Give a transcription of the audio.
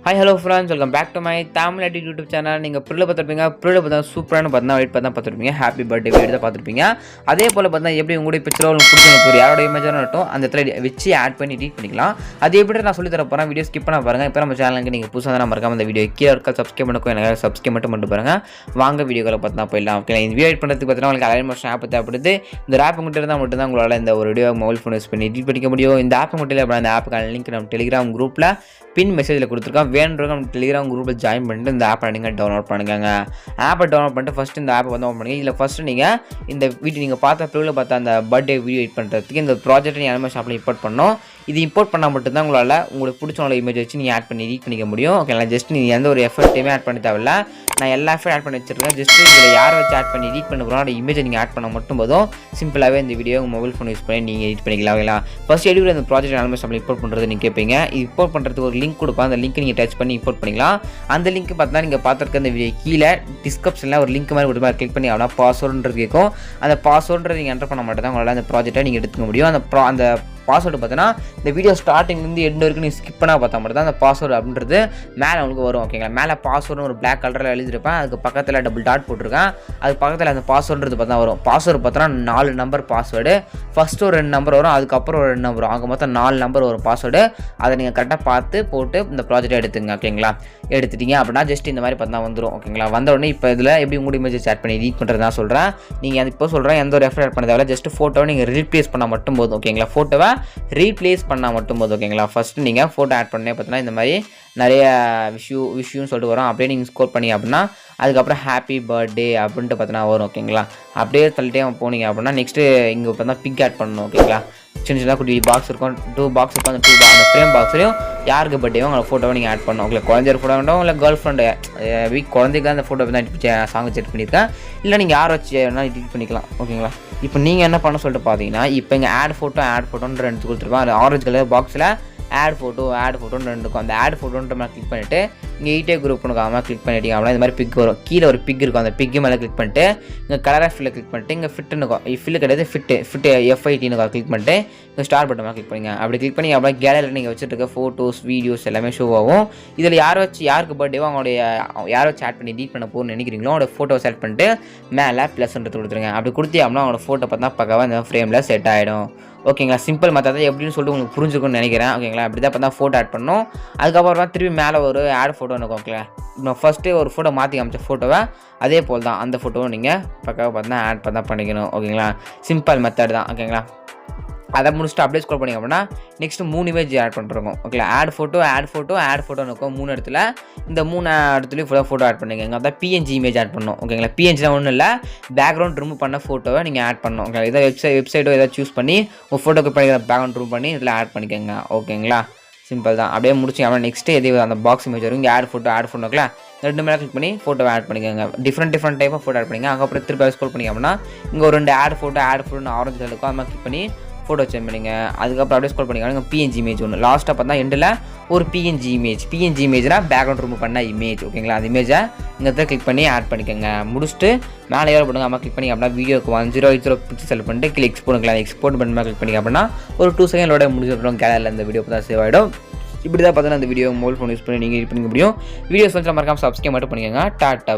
Hi, hello friends, welcome back to my Tamil Edit YouTube channel. நீங்கள் ப்ரில் பார்த்துருப்பீங்க, ப்ரில் பார்த்தா சூப்பரானு பார்த்தா வெயிட் பார்த்தா பார்த்துருப்பீங்க, ஹாப்பி பர்த்டே வீடியோ தான் பார்த்துருப்பீங்க. அதே போல் பார்த்தா எப்படி உங்களுடைய பிக்சரோ உங்களுக்கு பிடிச்சவங்களுக்கு யாரோட இமேஜாக நட்டும் அந்த இடத்துல வச்சு ஆட் பண்ணி எடிட் பண்ணிக்கலாம். அது எப்படி நான் சொல்லி தர போகிறேன், வீடியோ ஸ்கிப் பண்ண பாருங்கள். இப்போ நம்ம சேனலுக்கு நீங்கள் புதுசாக தான் மறக்காம அந்த வீடியோ கீழே இருக்க சப்ஸ்கிரைப் பண்ணுக்கும், எனக்கு சப்ஸ்கிரைப் மட்டும் பண்ணிட்டு பாருங்கள். வாங்க வீடியோக்களை பார்த்தா போயிடலாம். ஓகே, இந்த வீடியோ எடிட் பண்ணுறதுக்கு பார்த்தீங்கன்னா உங்களுக்கு அலைன்மெண்ட் ஆப் தேவைப்படுது. இந்த ஆப் மட்டும் இருந்தால் மட்டும்தான் உங்களால் இந்த ஒரு வீடியோ மொபைல் ஃபோன் யூஸ் பண்ணி எடிட் பண்ணிக்க முடியும். இந்த ஆப் மட்டும் இல்லை, அந்த ஆப்புக்கான லிங்க் நம்ம டெலிகிராம் குரூப்பில் பின் மெசேஜில் கொடுத்துருக்கோம். வேணுன்றவங்க நம்ம டெலிகிராம் குரூப்பில் ஜாயின் பண்ணிட்டு இந்த ஆப்பை நீங்கள் டவுன்லோட் பண்ணுங்க. ஆப்பை டவுன்லோட் பண்ணிட்டு ஃபஸ்ட்டு இந்த ஆப்பை வந்து ஓப்பன் பண்ணுங்க. இதில் ஃபஸ்ட்டு நீங்கள் இந்த வீடியோ நீங்கள் பார்த்த அந்த பர்த்டே வீடியோ எடிட் பண்ணுறதுக்கு இந்த ப்ராஜெக்ட்டை நீங்கள் அனிமேஷன் ஆப்பில் இம்போர்ட் பண்ணணும். இது இம்போர்ட் பண்ணால் மட்டும்தான் உங்களால் உங்களுக்கு பிடிச்சவங்கள இமேஜ் வச்சு நீங்கள் ஆட் பண்ணி எடிட் பண்ணிக்க முடியும். ஓகேங்களா, ஜஸ்ட் நீங்கள் எந்த ஒரு எஃபர்ட்டையுமே ஆட் பண்ண தேவையில்ல. நான் எல்லா எஃபர்ட் ஆட் பண்ணி வச்சுருக்கேன். ஜஸ்ட் இதில் யாரை வச்சு ஆட் பண்ணி எடிட் பண்ண போகிறோம், அந்த இமேஜை நீங்கள் ஆட் பண்ண மட்டும் போதும். சிம்பிளாகவே இந்த வீடியோ உங்கள் மொபைல் ஃபோன் யூஸ் பண்ணி நீங்கள் எடிட் பண்ணிக்கலாம். ஓகேங்களா, ஃபஸ்ட் எடிட் அந்த ப்ராஜெக்ட் அனிமேஷன் ஆப்பில் இம்போர்ட் பண்ணுறது நீங்கள் கேட்பீங்க. இம்போர்ட் பண்ணுறதுக்கு ஒரு லிங்க் கொடுப்போம். அந்த லிங்க் நீங்கள் டச் பண்ணி இம்போர்ட் பண்ணிக்கலாம். அந்த லிங்க் பார்த்தா நீங்கள் பார்த்துருக்க அந்த வீடியோ கீழே டிஸ்கிரிப்ஷனில் ஒரு லிங்க் மாதிரி கொடுத்து கிளிக் பண்ணி அவ்வளோ பாஸ்வேர்டுன்றது கேட்கும். அந்த பாஸ்வேர்டுன்றது நீங்கள் என்டர் பண்ண மட்டும் தான் உங்களால் அந்த ப்ராஜெக்ட்டை நீங்கள் எடுத்துக்க முடியும். அந்த பாஸ்வேர்டு பார்த்தீங்கன்னா இந்த வீடியோ ஸ்டார்டிங்லேருந்து எண்டு வரைக்கும் நீங்கள் ஸ்கிப் பண்ணால் பார்த்தா மட்டும் தான் அந்த பாஸ்வேர்டு அப்படின்றது மேலே உங்களுக்கு வரும். ஓகேங்களா, மேலே பாஸ்வேர்டு ஒரு பிளாக் கலரில் எழுதிருப்பேன். அதுக்கு பக்கத்தில் டபுள் டாட் போட்டிருக்கேன். அது பக்கத்தில் அந்த பாஸ்வேர்டுன்றது பார்த்தா வரும். பாஸ்வேர்டு பார்த்தோன்னா 4 நம்பர் பாஸ்வேர்டு. ஃபஸ்ட்டு ஒரு 2 நம்பர் வரும், அதுக்கப்புறம் ஒரு 2 நம்பர் வரும். அங்கே மொத்தம் 4 நம்பர் வரும் பாஸ்வேர்டு. அதை நீங்கள் கரெக்டாக பார்த்து போட்டு இந்த ப்ராஜெக்டை எடுத்துங்க. ஓகேங்களா, எடுத்துட்டீங்க அப்படின்னா ஜஸ்ட் இந்த மாதிரி பார்த்தா வந்துடும். ஓகேங்களா, வந்த உடனே இப்போ இதில் எப்படி உங்களுடைய இமேஜ் ஆட் பண்ணி எடிட் பண்ணுறது தான் சொல்கிறேன். நீங்கள் இப்போ சொல்கிறேன் எந்த ஒரு எஃபர்ட் ஆட் பண்ண தேவையில்ல. ஜஸ்ட் ஃபோட்டோவை நீங்கள் ரீப்ளேஸ் பண்ணால் மட்டும் போதும். ஓகேங்களா, ஃபோட்டோவை ரீப்ளேஸ் பண்ணால் மட்டும் போதும். ஓகேங்களா, ஃபஸ்ட்டு நீங்கள் ஃபோட்டோ ஆட் பண்ணே பார்த்தீங்கன்னா இந்த மாதிரி நிறைய விஷயம்னு சொல்லிட்டு வரும். அப்படியே நீங்கள் ஸ்கோர் பண்ணி அப்படின்னா அதுக்கப்புறம் ஹாப்பி பர்த்டே அப்படின்ட்டு பார்த்தீங்கன்னா வரும். ஓகேங்களா, அப்படியே தள்ளிட்டே போனீங்க அப்படின்னா நெக்ஸ்ட்டு இங்கே பார்த்தா பிக் ஆட் பண்ணணும். ஓகேங்களா, சின்ன குட்டி பாக்ஸ் இருக்கும், 2 பாக்ஸ் இருக்கும். அந்த ஃப்ரேம் பாக்ஸ்லையும் யாருக்கு பர்த்டேவோ அவங்க ஃபோட்டோவை நீங்கள் ஆட் பண்ணணும். ஓகே, குழந்தைய ஃபோட்டோ வேண்டாம், இல்லை கேர்ள் ஃப்ரெண்டு குழந்தைக்கு தான் அந்த ஃபோட்டோ தான் சாங் செட் பண்ணியிருக்கேன். இல்லை நீங்கள் யாரை வச்சு வேணால் எடிட் பண்ணிக்கலாம். ஓகேங்களா, இப்போ நீங்கள் என்ன பண்ண சொல்லிட்டு பார்த்தீங்கன்னா இப்போ இங்கே ஆட் ஃபோட்டோன்னு 2 கொடுத்துருப்பேன். அது ஆரஞ்சு கலர் பாக்ஸில் ஆட் ஃபோட்டோன்னு 2 இருக்கும். அந்த ஆட் ஃபோட்டோன்ற மாதிரி கிளிக் பண்ணிவிட்டு இங்கே ஈட்டே குரூப் பண்ணுக்காமல் கிளிக் பண்ணிட்டீங்க அப்படின்னா இந்த மாதிரி பிக் வரும். கீழே ஒரு பிக் இருக்கும். அந்த பிக்கு மேலே கிளிக் பண்ணிட்டு இங்கே கலராக ஃபில்லை கிளிக் பண்ணிட்டு இங்கே ஃபிட்டுன்னு இருக்கும். ஃபில்லு கிடையாது, ஃபிட்டு FITன்னு கிளிக் பண்ணிட்டு இங்கே ஸ்டார் பட்டன் மேலே கிளிக் பண்ணிங்க. அப்படி கிளிக் பண்ணி அப்படியே கேலரியில் நீங்கள் வச்சுருக்க ஃபோட்டோஸ் வீடியோஸ் எல்லாமே ஷோ ஆகும். இதில் யாருக்கு பர்த்டேவோ அவங்களுடைய யாரை வச்சு ஆட் பண்ணி எடிட் பண்ண போகணும்னு நினைக்கிறீங்களோ அவங்களோட ஃபோட்டோ செலக்ட் பண்ணிட்டு மேலே +ன்றது கொடுத்துருங்க. அப்படி கொடுத்தே அப்படின்னா அவங்களோட ஃபோட்டோ பார்த்தா பக்காவாக இந்த ஃப்ரேமில் செட் ஆகிடும். ஓகேங்களா, சிம்பிள் மெத்தட் எப்படின்னு சொல்லிட்டு உங்களுக்கு புரிஞ்சுக்கணும்னு நினைக்கிறேன். ஓகேங்களா, அப்படி தான் பார்த்தா ஃபோட்டோ ஆட் பண்ணணும். அதுக்கப்புறம் திருப்பி மேலே ஒரு ஆட் ஃபோட்டோ இருக்கும். ஓகேங்களா, நான் ஃபஸ்ட்டு ஒரு ஃபோட்டோ மாற்றி காமிச்ச ஃபோட்டோவை அதே போல் தான் அந்த ஃபோட்டோவை நீங்கள் பக்காவாக பார்த்தா ஆட் பண்ண பண்ணிக்கணும். ஓகேங்களா, சிம்பிள் மெத்தட் தான். ஓகேங்களா, அதை முடிச்சுட்டு அப்படியே ஸ்க்ரோல் பண்ணிங்க அப்படின்னா நெக்ஸ்ட்டு 3 இமேஜ் ஆட் பண்ணுறோம். ஓகே, ஆட் ஃபோட்டோன்னு இருக்கும். 3 இடத்துல இந்த 3 இடத்துலையும் ஃபோட்டோ ஆட் பண்ணுங்க. இங்கே தான் PNG இமேஜ் ஆட் பண்ணணும். ஓகேங்களா, PNGலாம் ஒன்றும் இல்லை, பேக்ரவுண்ட் ரிமூவ் பண்ண ஃபோட்டோவை நீங்கள் ஆட் பண்ணணும். ஓகே, இதை வெப்சைட்டோ எதாவது சூஸ் பண்ணி உங்கள் ஃபோட்டோக்கு பண்ணிக்கிற பேக்ரவுண்ட் ரிமூவ் பண்ணி இதில் ஆட் பண்ணிக்கோங்க. ஓகேங்களா, சிம்பிள் தான். அப்படியே முடிச்சிங்க அப்படின்னா நெக்ஸ்ட்டு எது அந்த பாக்ஸ் இமேஜ் வரும். இங்கே ஆட் ஃபோட்டோங்களா 2 மேலே கிளிக் பண்ணி ஃபோட்டோவை ஆட் பண்ணிக்கோங்க. Different type of photo add பண்ணிங்க. அதுக்கப்புறம் திருப்பி ஸ்க்ரோல் பண்ணிங்க அப்படின்னா இங்கே ஒரு 2 ஆட் ஃபோட்டோன்னு ஆரஞ்சு கலர் இருக்கும். அது மாதிரி கிளிக் பண்ணி ஃபோட்டோ சேஞ்ச் பண்ணிங்க. அதுக்கப்புறம் அப்படியே ஸ்க்ரோல் பண்ணிங்க. PNG இமேஜ் ஒன்று லாஸ்ட்டாக பார்த்தா எண்டில் ஒரு PNG இமேஜ்னால் பேக்ரவுண்ட் ரிமூவ் பண்ண இமேஜ். ஓகேங்களா, அந்த இமேஜை இங்கே தான் கிளிக் பண்ணி ஆட் பண்ணிக்கோங்க. முடிச்சுட்டு மேலே ஏற போடுங்க. அம்மா கிளிக் பண்ணி அப்படின்னா வீடியோக்கு 1080 பிக்சல் செலக்ட் பண்ணிட்டு கிளிக் எக்ஸ்போர்ட் பண்ணி கிளிக் பண்ணிங்க அப்படின்னா ஒரு 2 செகண்டோட முடிஞ்சிடும். கேலரியில் இந்த வீடியோ தான் சேவ் ஆகிடும். இப்படி தான் பார்த்தீங்கன்னா அந்த வீடியோ மொபைல் ஃபோன் யூஸ் பண்ணி நீங்கள் எடிட் பண்ணிக்க முடியும். வீடியோஸ் வந்து மறக்காம சப்ஸ்கிரைப் மட்டும் பண்ணிக்கோங்க. டாட்டா.